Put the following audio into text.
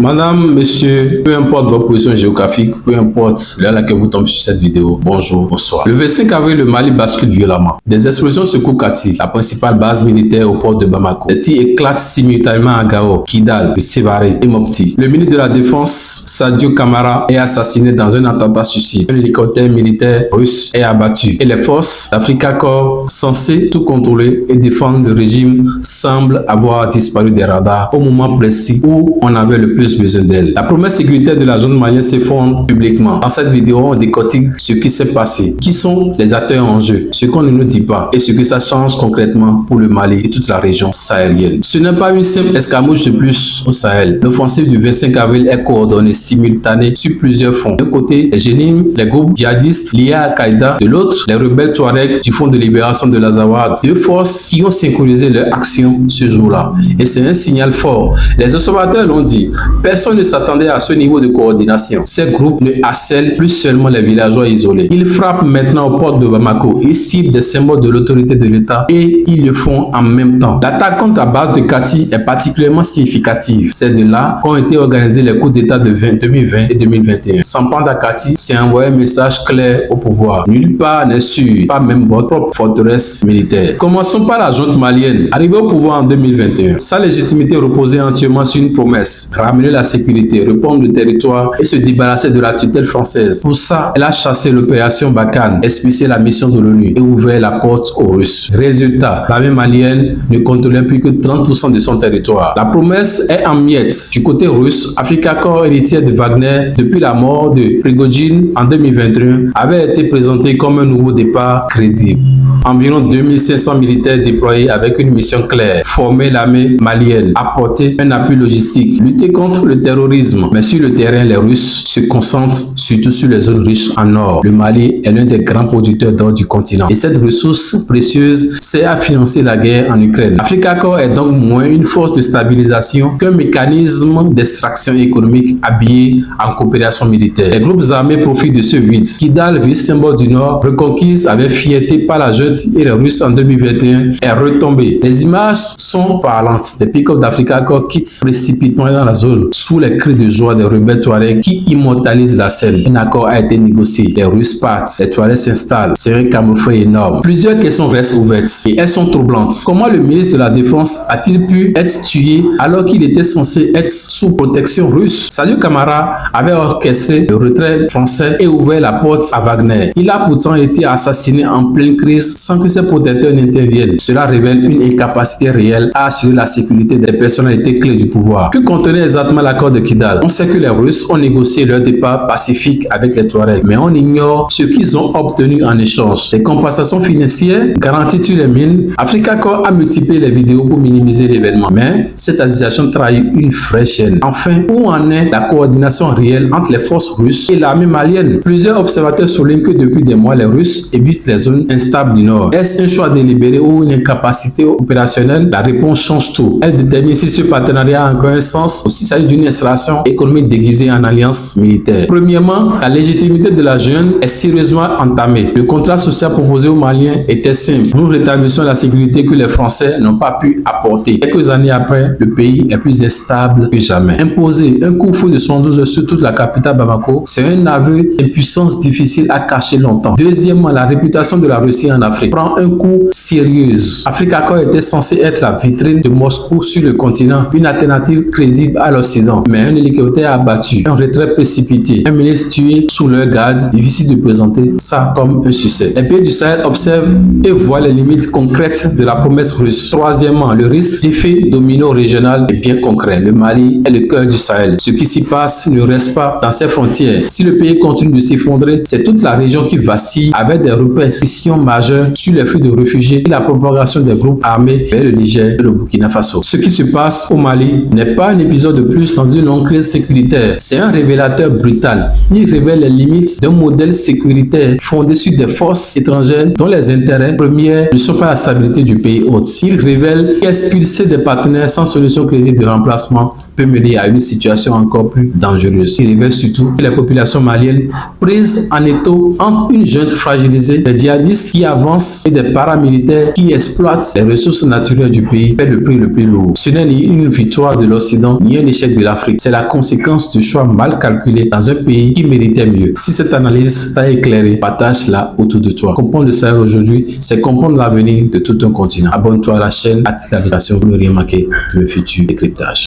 Madame, monsieur, peu importe votre position géographique, peu importe l'heure à laquelle vous tombez sur cette vidéo, bonjour, bonsoir. Le 25 avril, le Mali bascule violemment. Des explosions secouent Kati, la principale base militaire au port de Bamako. Les tirs éclatent simultanément à Gao, Kidal, Sévaré et Mopti. Le ministre de la Défense, Sadio Kamara, est assassiné dans un attentat suicide. Un hélicoptère militaire russe est abattu. Et les forces d'Africa Corps, censées tout contrôler et défendre le régime, semblent avoir disparu des radars au moment précis où on avait le plus besoin d'elle. La promesse sécuritaire de la zone malienne s'effondre publiquement. Dans cette vidéo, on décortique ce qui s'est passé, qui sont les acteurs en jeu, ce qu'on ne nous dit pas et ce que ça change concrètement pour le Mali et toute la région sahélienne. Ce n'est pas une simple escarmouche de plus au Sahel. L'offensive du 25 avril est coordonnée, simultanée sur plusieurs fronts. D'un côté, les Jénim, les groupes djihadistes liés à Al-Qaïda. De l'autre, les rebelles Touaregs du Front de libération de l'Azawad. Deux forces qui ont synchronisé leur action ce jour-là. Et c'est un signal fort. Les observateurs l'ont dit. Personne ne s'attendait à ce niveau de coordination. Ces groupes ne harcèlent plus seulement les villageois isolés. Ils frappent maintenant aux portes de Bamako. Ils ciblent des symboles de l'autorité de l'État et ils le font en même temps. L'attaque contre la base de Kati est particulièrement significative. C'est de là qu'ont été organisés les coups d'État de 2020 et 2021. S'en prendre à Kati, c'est envoyer un message clair au pouvoir. Nulle part n'est sûr, pas même votre propre forteresse militaire. Commençons par la junte malienne. Arrivée au pouvoir en 2021, sa légitimité reposait entièrement sur une promesse: ramener la sécurité, reprendre le territoire et se débarrasser de la tutelle française. Pour ça, elle a chassé l'opération Barkhane, expulsé la mission de l'ONU et ouvert la porte aux Russes. Résultat, l'armée malienne ne contrôlait plus que 30% de son territoire. La promesse est en miettes. Du côté russe, Africa Corps, héritière de Wagner, depuis la mort de Prigojine en 2021, avait été présenté comme un nouveau départ crédible. Environ 2500 militaires déployés avec une mission claire: former l'armée malienne, apporter un appui logistique, lutter contre le terrorisme. Mais sur le terrain, les Russes se concentrent surtout sur les zones riches en or. Le Mali est l'un des grands producteurs d'or du continent et cette ressource précieuse sert à financer la guerre en Ukraine. Africa Corps est donc moins une force de stabilisation qu'un mécanisme d'extraction économique habillé en coopération militaire. Les groupes armés profitent de ce vide. Kidal, ville-symbole du Nord, reconquise avec fierté par la junte et les Russes en 2021, est retombée. Les images sont parlantes. Des pick-up d'Africa Corps quittent précipitamment dans la zone sous les cris de joie des rebelles Touaregs qui immortalisent la scène. Un accord a été négocié. Les Russes partent. Les Touaregs s'installent. C'est un camouflet énorme. Plusieurs questions restent ouvertes et elles sont troublantes. Comment le ministre de la Défense a-t-il pu être tué alors qu'il était censé être sous protection russe? Sadio Kamara avait orchestré le retrait français et ouvert la porte à Wagner. Il a pourtant été assassiné en pleine crise sans que ses protecteurs n'interviennent. Cela révèle une incapacité réelle à assurer la sécurité des personnalités clés du pouvoir. Que contenait exactement l'accord de Kidal? On sait que les Russes ont négocié leur départ pacifique avec les Touaregs, mais on ignore ce qu'ils ont obtenu en échange. Les compensations financières garanties sur les mines. Africa Corps a multiplié les vidéos pour minimiser l'événement, mais cette accusation trahit une vraie chaîne. Enfin, où en est la coordination réelle entre les forces russes et l'armée malienne? Plusieurs observateurs soulignent que depuis des mois, les Russes évitent les zones instables du Nord. Est-ce un choix délibéré ou une incapacité opérationnelle? La réponse change tout. Elle détermine si ce partenariat a encore un sens ou s'il s'agit d'une installation économique déguisée en alliance militaire. Premièrement, la légitimité de la junte est sérieusement entamée. Le contrat social proposé aux Maliens était simple: nous rétablissons la sécurité que les Français n'ont pas pu apporter. Quelques années après, le pays est plus instable que jamais. Imposer un couvre-feu de 112 heures sur toute la capitale Bamako, c'est un aveu d'impuissance difficile à cacher longtemps. Deuxièmement, la réputation de la Russie en Afrique prend un coup sérieux. Africa Corps était censé être la vitrine de Moscou sur le continent, une alternative crédible à l'Occident. Mais un hélicoptère abattu, un retrait précipité, un ministre tué sous leur garde, difficile de présenter ça comme un succès. Les pays du Sahel observent et voient les limites concrètes de la promesse russe. Troisièmement, le risque d'effet domino régional est bien concret. Le Mali est le cœur du Sahel. Ce qui s'y passe ne reste pas dans ses frontières. Si le pays continue de s'effondrer, c'est toute la région qui vacille, avec des répercussions majeures sur les flux de réfugiés et la propagation des groupes armés vers le Niger et le Burkina Faso. Ce qui se passe au Mali n'est pas un épisode de plus dans une longue crise sécuritaire. C'est un révélateur brutal. Il révèle les limites d'un modèle sécuritaire fondé sur des forces étrangères dont les intérêts premiers ne sont pas la stabilité du pays hôte. Il révèle qu'expulser des partenaires sans solution crédible de remplacement peut mener à une situation encore plus dangereuse. Il révèle surtout que les populations maliennes prises en étau entre une junte fragilisée, des djihadistes qui avancent et des paramilitaires qui exploitent les ressources naturelles du pays paient le prix le plus lourd. Ce n'est ni une victoire de l'Occident ni un échec de l'Afrique. C'est la conséquence de choix mal calculés dans un pays qui méritait mieux. Si cette analyse t'a éclairé, partage-la autour de toi. Comprendre le Sahel aujourd'hui, c'est comprendre l'avenir de tout un continent. Abonne-toi à la chaîne, active la notification pour ne rien manquer de mes futurs décryptages.